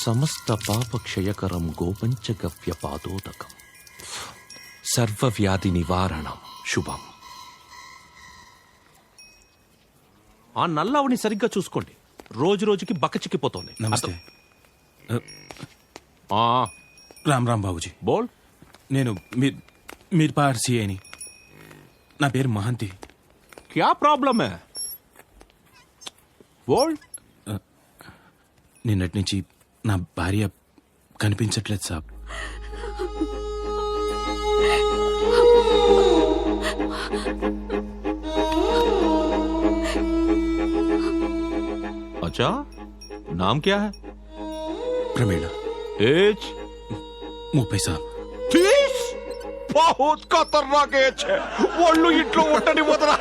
సమస్త పాపక్షయకరం గోపంచగవ్య పాదోదకం సర్వవ్యాధి నివారణం శుభం. ఆ నల్లవని సరిగ్గా చూసుకోండి, రోజు రోజుకి బక్కచిక్కిపోతోంది. నమస్తే. రామ్ రామ్ బాబుజీ. బోల్. నేను మీర్పార్ సిఐని. నా పేరు మహంతి. క్యా ప్రాబ్లమ్ హై? బోల్. నిన్నటి నుంచి నా భార్య కనిపించట్లేదు సాబ్. अच्छा, नाम क्या है? ప్రమీణ. एज 30 సాబ్. 30? बहुत खतरनाक एज है. వాళ్ళు ఇంట్లో ఉండని వదరా.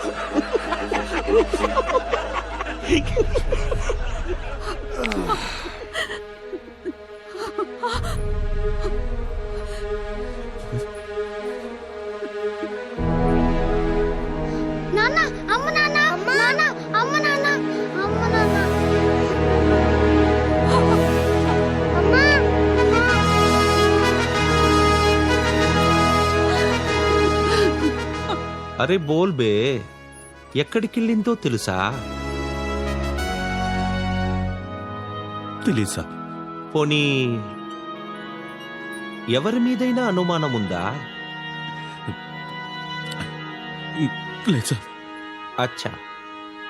నాన్న, అమ్మ నాన్న, నాన్న, అమ్మ నాన్న, అమ్మ నాన్న, అమ్మ. అరే బోల్ బే, ఎక్కడికెళ్ళిందో తెలుసా? తెలీదు సాబ్. పోనీ ఎవరి మీదైనా అనుమానం ఉందా? లేదు సాబ్. అచ్చా,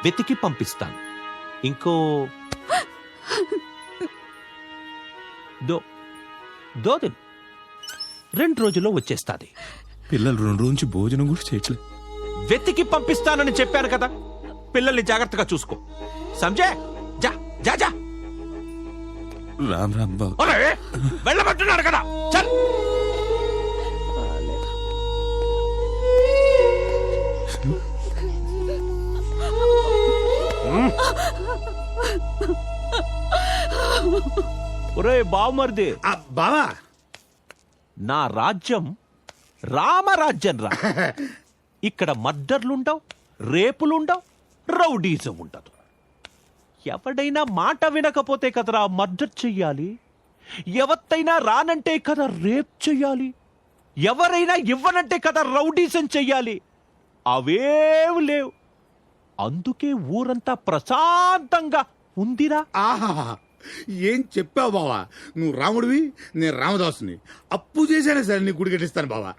వెతికి పంపిస్తాను. ఇంకో దో దిన్ 2 రోజుల్లో వచ్చేస్తాది. పిల్లలు 2 రోజు నుంచి భోజనం కూడా చేయట్లేదు. వెతికి పంపిస్తానని చెప్పాను కదా, పిల్లల్ని జాగ్రత్తగా చూసుకో. సంజయ్, జా జా జా. రామ్ రామ్ బాబు. అరే వెళ్ళబట్టున్నాడు కదా, చల్. ఒరే బావమర్ది, బావా, నా రాజ్యం రామరాజ్యం రా. ఇక్కడ మర్డర్లుండవు, రేపులుండవు, రౌడీజం ఉండదు. ఎవడైనా మాట వినకపోతే కదరా మర్డర్ చెయ్యాలి, ఎవత్తైనా రానంటే కదా రేప్ చెయ్యాలి, ఎవరైనా ఇవ్వనంటే కదా రౌడీజం చెయ్యాలి. అవేవి లేవు. అందుకే ఊరంతా ప్రశాంతంగా ఉందిరా. ఆహా, ఏం చెప్పావు బావా. నువ్వు రాముడివి, నేను రామదాసుని. అప్పు చేశానే సరే నీ గుడి కట్టిస్తాను బావా.